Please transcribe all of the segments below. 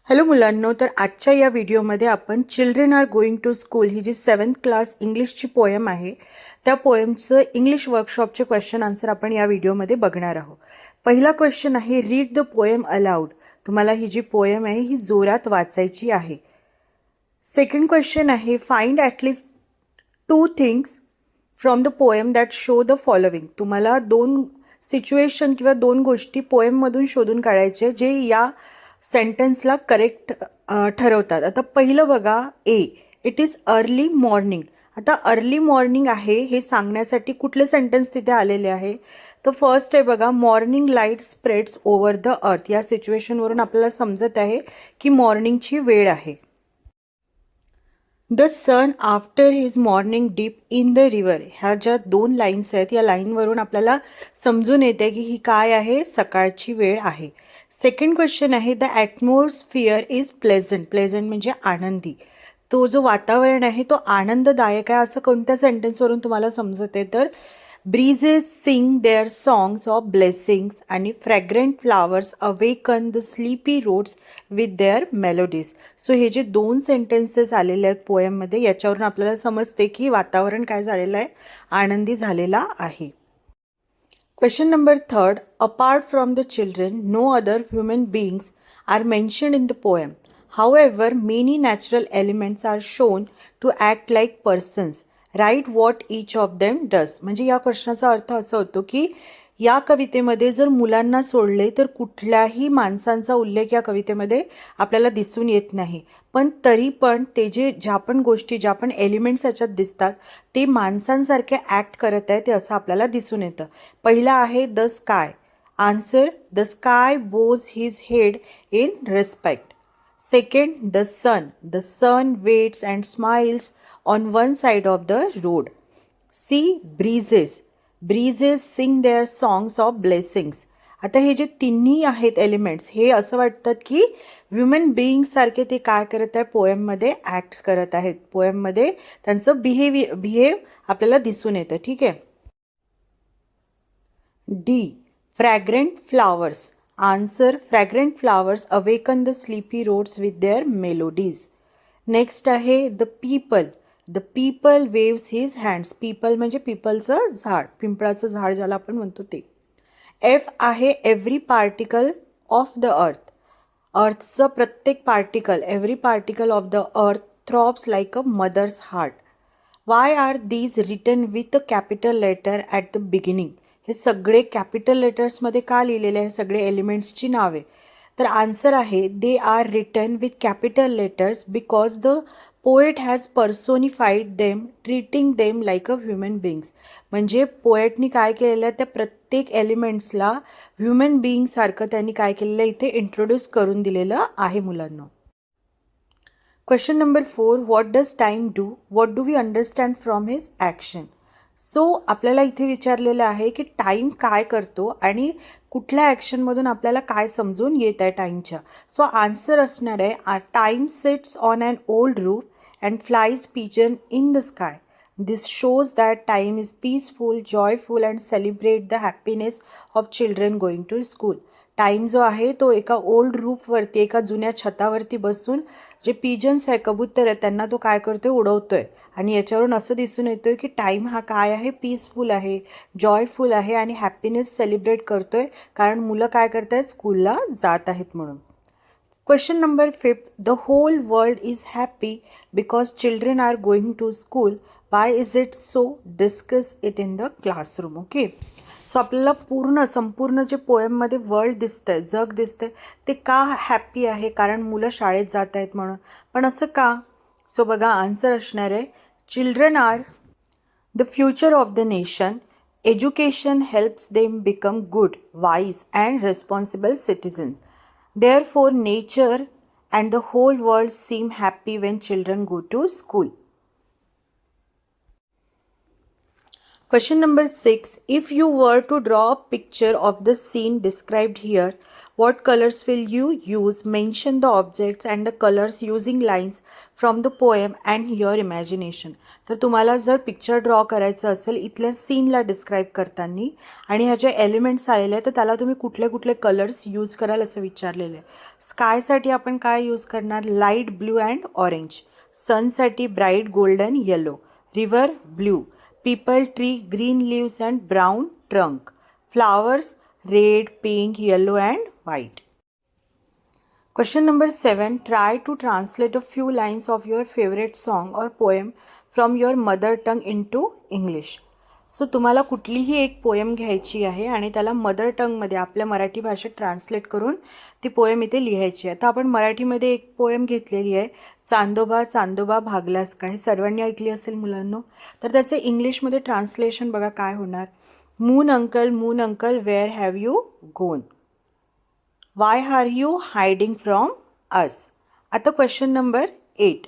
Hello मुलांनो, तर आजच्या या व्हिडिओमध्ये आपण children are going to school ही जी 7th क्लास इंग्लिशची पोएम आहे त्या पोएमचं इंग्लिश वर्कशॉपचे क्वेश्चन आन्सर आपण या व्हिडिओमध्ये बघणार आहोत. पहिला क्वेश्चन आहे, रीड द पोएम अलाउड. तुम्हाला ही जी पोएम आहे ही जोरात वाचायची आहे. सेकंड क्वेश्चन आहे, find at least 2 things from the poem that show the following. तुम्हाला 2 सिच्युएशन किंवा 2 गोष्टी पोएममधून शोधून काढायचे जे या सेंटेन्सला करेक्ट ठरवतात. आता पहिलं बघा, ए, इट इज अर्ली मॉर्निंग. आता अर्ली मॉर्निंग आहे हे सांगण्यासाठी कुठले सेंटेन्स तिथे आलेले आहे? तर फर्स्ट आहे बघा, morning light spreads over the earth. या सिच्युएशनवरून आपल्याला समजत आहे की मॉर्निंगची वेळ आहे. The sun after his morning dip in the river. ह्या ज्या 2 लाईन्स आहेत या लाईनवरून आपल्याला समजून येते की ही काय आहे, सकाळची वेळ आहे. सेकंड क्वेश्चन आहे, the atmosphere is pleasant. Pleasant म्हणजे आनंदी. तो जो वातावरण आहे तो आनंददायक आहे असं कोणत्या सेंटेन्सवरून तुम्हाला समजत आहे? तर breezes sing their songs of blessings आणि fragrant flowers awaken the sleepy roads with their melodies. So हे जे 2 सेंटेन्सेस आलेले आहेत पोएममध्ये याच्यावरून आपल्याला समजते की वातावरण काय झालेलं आहे, आनंदी झालेला आहे. Question number 3, apart from the children, no other human beings are mentioned in the poem. However, many natural elements are shown to act like persons. Write what each of them does. म्हणजे या क्वेश्चनचा अर्थ असा होतो की या कवितेमध्ये जर मुलांना सोडले तर कुठल्याही माणसांचा उल्लेख या कवितेमध्ये आपल्याला दिसून येत नाही. पण तरी पण ते ज्या पण गोष्टी, ज्या पण एलिमेंट्स याच्यात दिसतात ते माणसांसारखे ॲक्ट करत आहे ते असं आपल्याला दिसून येतं. पहिला आहे the sky. Answer, the sky bows his head in respect. Second, the sun. The sun waits and smiles on one side of the road. C, breezes. Breezes sing their songs of blessings. आता हे जे तिन्ही आहेत elements हे असं वाटतात की human बिईंगसारखे ते काय करत आहे, पोएममध्ये ॲक्ट्स करत आहेत. पोएममध्ये त्यांचं बिहेव आपल्याला दिसून येतं. ठीक आहे. D, fragrant flowers. Answer, fragrant flowers awaken the sleepy roads with their melodies. Next आहे the peepal. The peepal waves his hands. Peepal म्हणजे पीपलचं झाड, पिंपळाचं झाड ज्याला आपण म्हणतो ते. एफ आहे every particle of the earth. अर्थचं प्रत्येक particle, every particle of the earth throbs like a mother's heart. Why are these written with a capital letter at the beginning. हे सगळे कॅपिटल लेटर्समध्ये का लिहिलेले आहे, सगळे एलिमेंट्सची नावे? तर आन्सर आहे, they are written with capital letters because the poet has personified them treating them like a human beings. म्हणजे पोएटनी काय केलेलं आहे, त्या प्रत्येक एलिमेंट्सला ह्युमन बिईंगसारखं त्यांनी काय केलेलं आहे, इथे इंट्रोड्यूस करून दिलेलं आहे मुलांना. Question number 4, what does time do? What do we understand from his action? So आपल्याला इथे विचारलेलं आहे की टाईम काय करतो आणि कुठल्या ॲक्शनमधून आपल्याला काय समजून येत आहे टाईमच्या. सो आन्सर असणार आहे, time sits on an old roof and flies pigeon in the sky. This shows that time is peaceful, joyful and celebrate the happiness of children going to school. Time जो आहे तो एका old रूफवरती, एका जुन्या छतावरती बसून जे पिजन्स आहे, कबूतर आहे, त्यांना तो काय करतोय, उडवतोय. आणि याच्यावरून असं दिसून येतोय की टाईम हा काय आहे, पीसफुल आहे, जॉयफुल आहे आणि हॅपीनेस सेलिब्रेट करतोय, कारण मुलं काय करत आहेत, स्कूलला जात आहेत म्हणून. Question number 5, the whole world is happy because children are going to school. Why is it so? Discuss it in the classroom. Okay. So आपल्याला संपूर्ण जे पोएममध्ये वर्ल्ड दिसतंय, जग दिसतंय, ते का हॅपी आहे? कारण मुलं शाळेत जात आहेत म्हणून. पण असं का? सो बघा, आन्सर असणार आहे, children are the future of the nation. Education helps them become good, wise and responsible citizens. Therefore, nature and the whole world seem happy when children go to school. Question number 6. If you were to draw a picture of the scene described here, What colors will you use? Mention the objects and the colors using lines from the poem and your imagination. तर तुम्हाला जर picture draw करायचं असेल इथल्या सीनला describe करताना आणि ह्याचे elements आलेले तर त्याला तुम्ही कुठले कुठले कलर्स यूज कराल असं विचारलेलं आहे. स्कायसाठी आपण काय यूज करणार? Light blue and orange. सनसाठी bright golden yellow. River blue. Peepal tree green leaves and brown trunk. Flowers red, pink, yellow and white. Question number 7. Try to translate a few lines of your favorite song or poem from your mother tongue into English. So तुम्हाला कुठलीही एक poem घ्यायची आहे आणि त्याला mother टंगमध्ये आपल्या मराठी भाषेत translate करून ती पोएम इथे लिहायची आहे. तर आपण मराठीमध्ये एक पोएम घेतलेली आहे, चांदोबा चांदोबा भागलास का. हे सर्वांनी ऐकली असेल मुलांनो. तर त्याचे इंग्लिशमध्ये ट्रान्सलेशन बघा काय होणार. Moon uncle where have you gone. Why are you hiding from us. आता question number 8.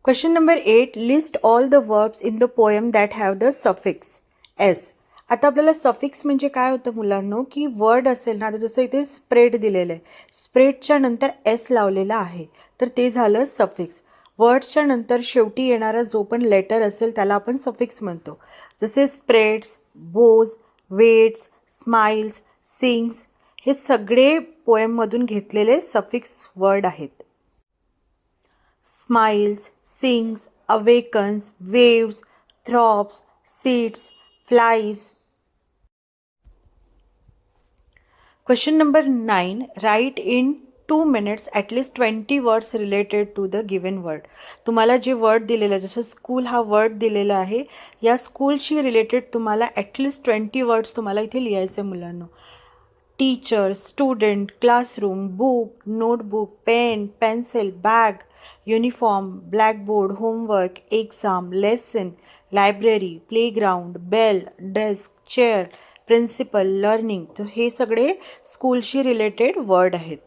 Question number 8. List all the verbs in the poem that have the suffix s. आता आपल्याला सफिक्स म्हणजे काय होतं मुलांनो, की वर्ड असेल ना, तर जसं इथे स्प्रेड दिलेलं आहे, स्प्रेडच्या नंतर एस लावलेला आहे तर ते झालं सफिक्स. वर्डच्या नंतर शेवटी येणारा जो पण लेटर असेल त्याला आपण सफिक्स म्हणतो. जसे spreads, bows, waits, smiles, sings हे सगळे पोएममधून घेतलेले सफिक्स वर्ड आहेत. Smiles, sings, awakens, waves, throbs, seeds, flies. Question number 9. Write in 2 minutes at least 20 words related to the given word. तुम्हाला जे वर्ड दिलेलं आहे, जसं स्कूल हा वर्ड दिलेला आहे, या स्कूलशी रिलेटेड तुम्हाला ॲटलिस्ट 20 वर्ड्स तुम्हाला इथे लिहायचे मुलांनो. Teacher, student, classroom, book, notebook, pen, pencil, bag, uniform, blackboard, homework, exam, lesson, library, playground, bell, desk, chair, principal, learning. तर हे सगळे स्कूलशी रिलेटेड वर्ड आहेत.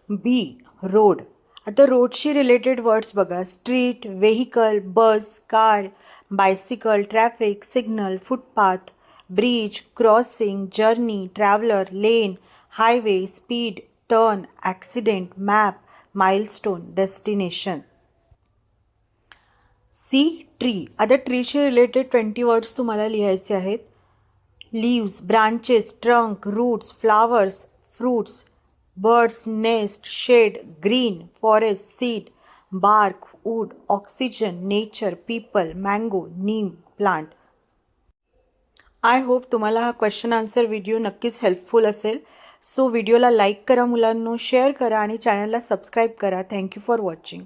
बी. रोड. आता रोडशी रिलेटेड वर्ड्स बघा. Street, vehicle, bus, car, bicycle, traffic, signal, footpath, bridge, crossing, journey, traveller, lane, highway, speed, turn, accident, map, milestone, destination. C. Tree. आता ट्रीशी रिलेटेड 20 वर्ड्स तुम्हाला लिहायचे आहेत. Leaves, branches, trunk, roots, flowers, fruits, birds, nest, shade, green, forest, seed, bark, wood, oxygen, nature, people, mango, neem, plant. I hope तुम्हाला हा question answer video नक्कीच helpful असेल. So व्हिडिओला लाईक करा मुलांनो, शेअर करा आणि चॅनलला सबस्क्राईब करा. Thank you for watching.